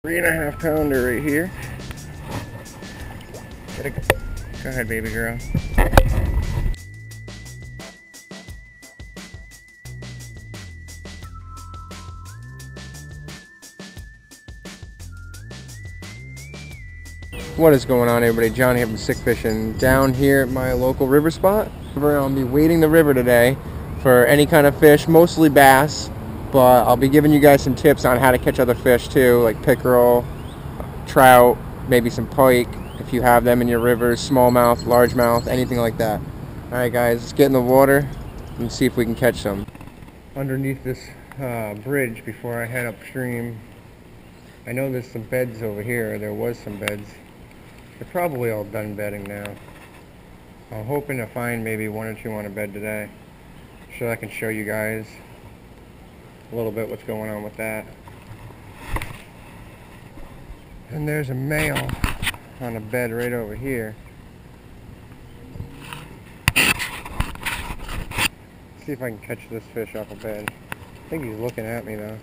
3.5 pounder right here. Go ahead, baby girl. What is going on, everybody? John here from Sick Fishing down here at my local river spot. I'll be wading the river today for any kind of fish, mostly bass, but I'll be giving you guys some tips on how to catch other fish too, like pickerel, trout, maybe some pike if you have them in your rivers, smallmouth, largemouth, anything like that. Alright guys, let's get in the water and see if we can catch some. Underneath this bridge before I head upstream, I know there's some beds over here. There was some beds. They're probably all done bedding now. I'm hoping to find maybe one or two on a bed today, so I can show you guys a little bit what's going on with that. And there's a male on a bed right over here. See if I can catch this fish off a bed. I think he's looking at me though.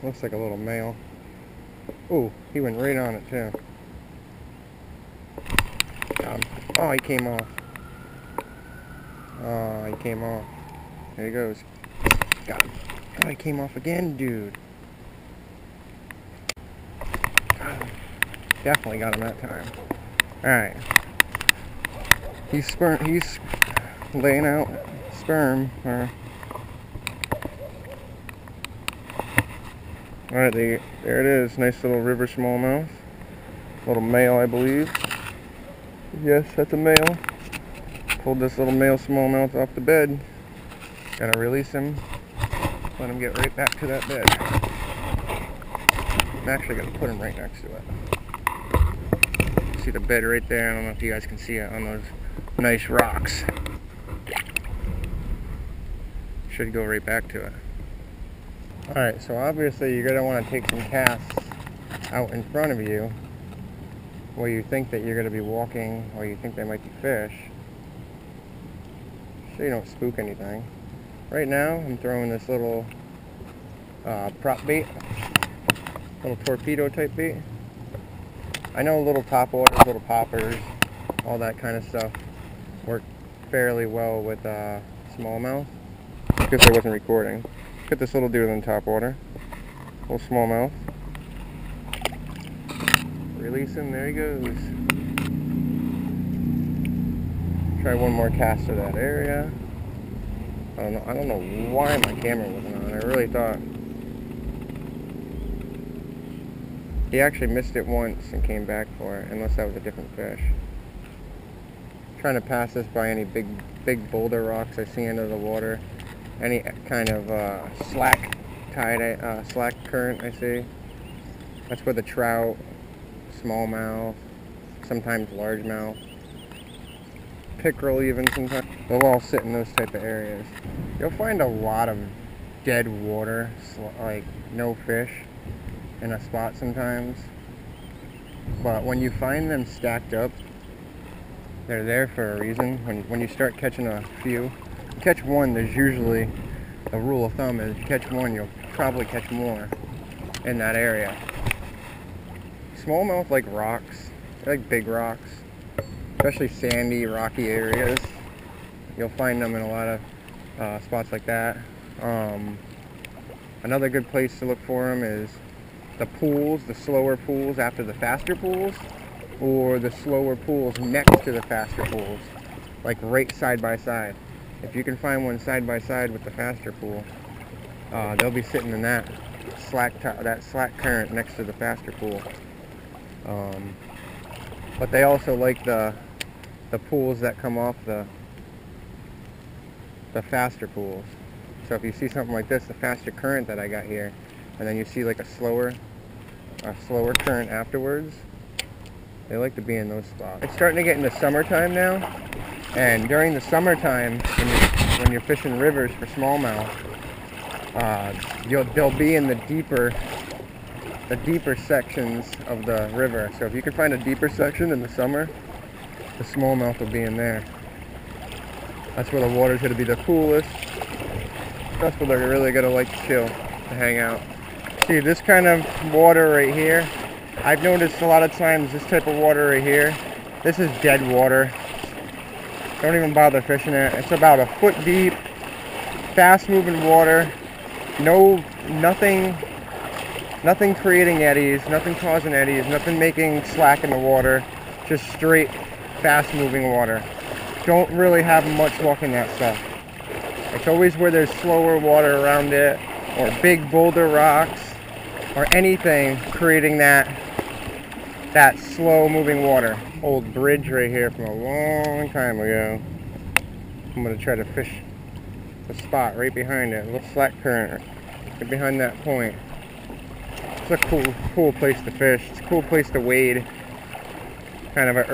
Looks like a little male. Ooh, he went right on it too. Oh, he came off. Oh, he came off. There he goes. Got him. Oh, he came off again, dude. Got him. Definitely got him that time. Alright. He's laying out sperm. Alright, there it is. Nice little river smallmouth. Little male, I believe. Yes, that's a male. Pulled this little male smallmouth off the bed. Gotta release him. Let him get right back to that bed. I'm actually gonna put him right next to it. See the bed right there? I don't know if you guys can see it on those nice rocks. Should go right back to it. Alright, so obviously you're going to want to take some casts out in front of you where you think that you're going to be walking, or you think they might be fish, so you don't spook anything. Right now I'm throwing this little prop bait, little torpedo type bait. I know little topwaters, little poppers, all that kind of stuff work fairly well with smallmouth. I guess I wasn't recording. Get this little dude in top water. Little smallmouth. Release him, there he goes. Try one more cast to that area. I don't know why my camera wasn't on. I really thought he actually missed it once and came back for it, unless that was a different fish. Trying to pass this by any big boulder rocks I see under the water. Any kind of slack current I see. That's where the trout, smallmouth, sometimes largemouth, pickerel even sometimes, they'll all sit in those type of areas. You'll find a lot of dead water, like no fish in a spot sometimes. But when you find them stacked up, they're there for a reason. When you start catching a few, you catch one, there's usually, the rule of thumb is, you catch one, you'll probably catch more in that area. Smallmouth like rocks, they like big rocks, especially sandy, rocky areas. You'll find them in a lot of spots like that. Another good place to look for them is the pools, the slower pools after the faster pools, or the slower pools next to the faster pools, like right side by side. If you can find one side by side with the faster pool, they'll be sitting in that slack current next to the faster pool. But they also like the pools that come off the faster pools. So if you see something like this, the faster current that I got here, and then you see like a slower current afterwards, they like to be in those spots. It's starting to get into summertime now, and during the summertime, when you're fishing rivers for smallmouth, they'll be in the deeper sections of the river. So if you can find a deeper section in the summer, the smallmouth will be in there. That's where the water's going to be the coolest. That's where they're really going to like to chill, to hang out. See, this kind of water right here, I've noticed a lot of times this type of water right here, this is dead water. Don't even bother fishing it. It's about a foot deep, fast moving water. Nothing creating eddies, nothing causing eddies, nothing making slack in the water. Just straight, fast moving water. Don't really have much luck in that stuff. It's always where there's slower water around it, or big boulder rocks, or anything creating that slow moving water. Old bridge right here from a long time ago. I'm going to try to fish the spot right behind it. A little slack current right behind that point. It's a cool place to fish. It's a cool place to wade. Kind of an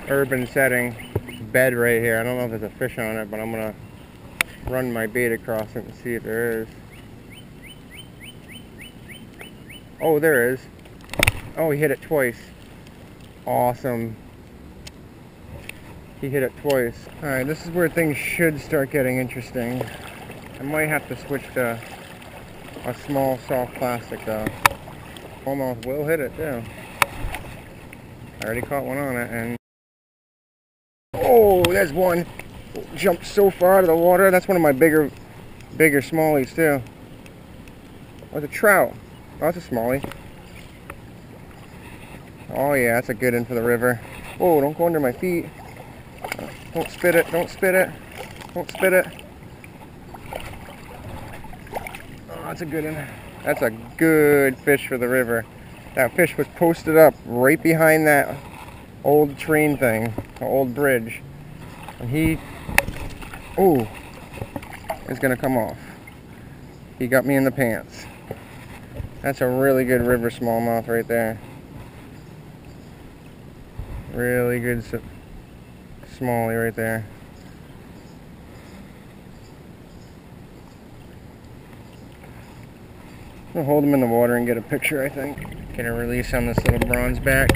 urban setting. Bed right here. I don't know if there's a fish on it, but I'm going to run my bait across it and see if there is. Oh, there is. Oh, he hit it twice. Awesome. He hit it twice. Alright, this is where things should start getting interesting. I might have to switch to a small soft plastic though. Smallmouth will hit it too. I already caught one on it and... Oh, there's one. Jumped so far out of the water. That's one of my bigger smallies too. Oh, it's a trout. Oh, it's a smallie. Oh yeah, that's a good one for the river. Whoa, don't go under my feet. Don't spit it, don't spit it. Don't spit it. Oh, that's a good one. That's a good fish for the river. That fish was posted up right behind that old train thing, the old bridge. And he, ooh, is gonna come off. He got me in the pants. That's a really good river smallmouth right there. Really good smallie right there. I'll hold him in the water and get a picture, I think. Get a release on this little bronze back.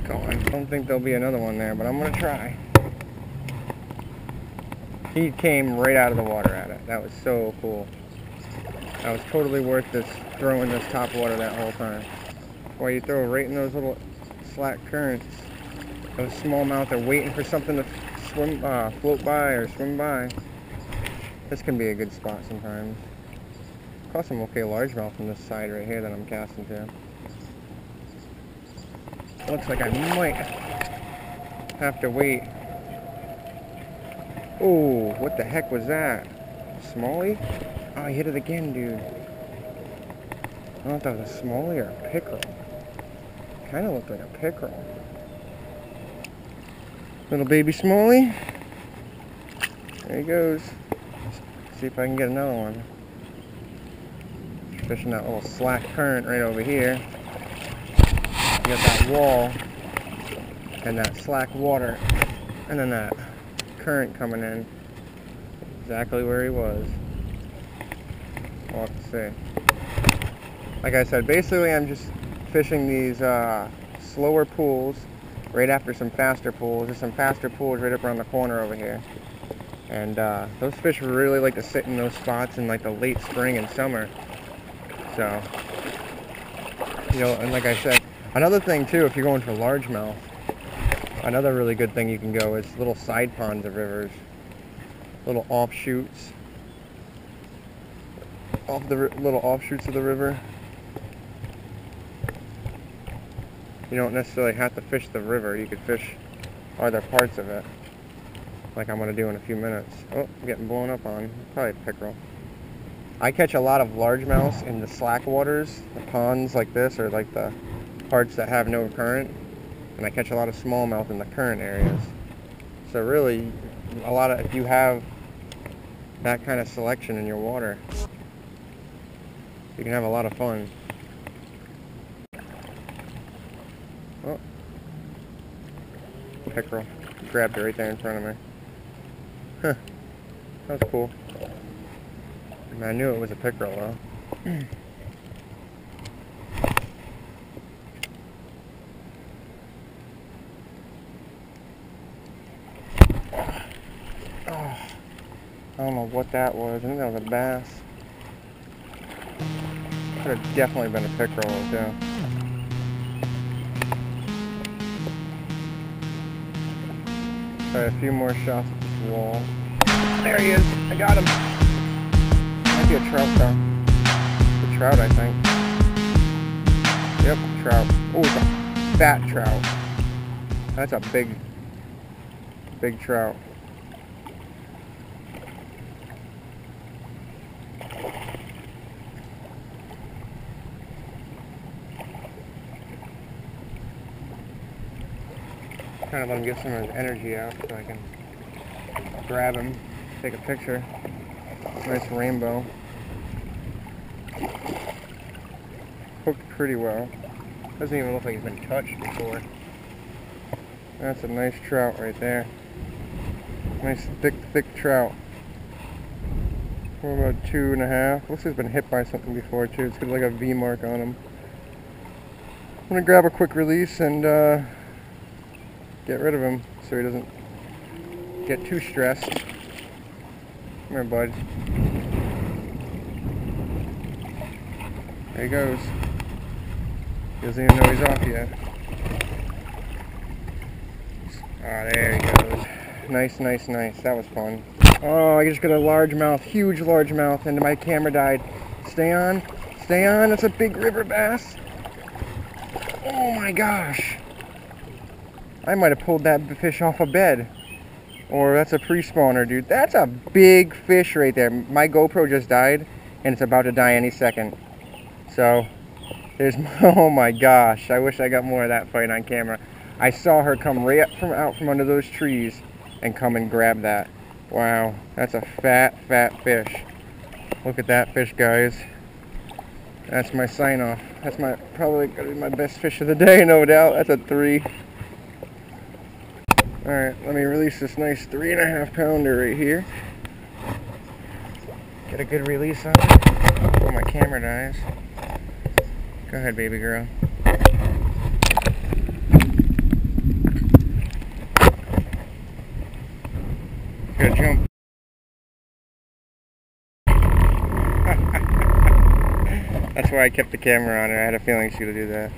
Go on. I don't think there'll be another one there, but I'm gonna try. He came right out of the water at it. That was so cool. That was totally worth this, throwing this top water that whole time. Why you throw right in those little slack currents. Those smallmouth are waiting for something to swim, float by or swim by. This can be a good spot sometimes. Caught some okay largemouth from this side right here that I'm casting to. Looks like I might have to wait. Oh, what the heck was that? Smallie? Oh, I hit it again, dude. I don't know if that was a smallie or a pickerel. Kind of looked like a pickerel. Little baby smallie. There he goes. Let's see if I can get another one. Fishing that little slack current right over here. You got that wall and that slack water, and then that current coming in. Exactly where he was. We'll have to see. Like I said, basically I'm just fishing these slower pools right after some faster pools. There's some faster pools right up around the corner over here. And those fish really like to sit in those spots in like the late spring and summer. So, you know, and like I said, another thing too, if you're going for largemouth, another really good thing you can go is little side ponds of rivers. Little offshoots. Little offshoots of the river. You don't necessarily have to fish the river. You could fish other parts of it, like I'm going to do in a few minutes. Oh, I'm getting blown up on. Probably a pickerel. I catch a lot of largemouths in the slack waters, the ponds like this, or like the parts that have no current. And I catch a lot of smallmouth in the current areas. So really, if you have that kind of selection in your water, you can have a lot of fun. Oh, pickerel. Grabbed it right there in front of me. Huh. That was cool. I knew it was a pickerel though. don't know what that was. I think that was a bass. Could have definitely been a pickerel too. Try a few more shots at this wall. There he is! I got him! Might be a trout though. It's a trout, I think. Yep, trout. Oh, it's a fat trout. That's a big trout. Trying to let him get some of his energy out so I can grab him, take a picture. Nice rainbow. Hooked pretty well. Doesn't even look like he's been touched before. That's a nice trout right there. Nice thick trout. We're about 2.5. Looks like he's been hit by something before too. It's got like a V mark on him. I'm gonna grab a quick release and get rid of him so he doesn't get too stressed. Come here, bud. There he goes. He doesn't even know he's off yet. Ah, there he goes. Nice, nice, nice. That was fun. Oh, I just got a largemouth, huge largemouth, and my camera died. Stay on. Stay on. That's a big river bass. Oh my gosh. I might have pulled that fish off a bed. Or that's a pre-spawner, dude. That's a big fish right there. My GoPro just died, and it's about to die any second. So, there's, oh my gosh. I wish I got more of that fight on camera. I saw her come right out from under those trees and come and grab that. Wow, that's a fat fish. Look at that fish, guys. That's my sign-off. That's probably gonna be my best fish of the day, no doubt. That's a 3. Alright, let me release this nice 3.5 pounder right here. Get a good release on it before my camera dies. Go ahead, baby girl. Good jump. That's why I kept the camera on her. I had a feeling she would do that.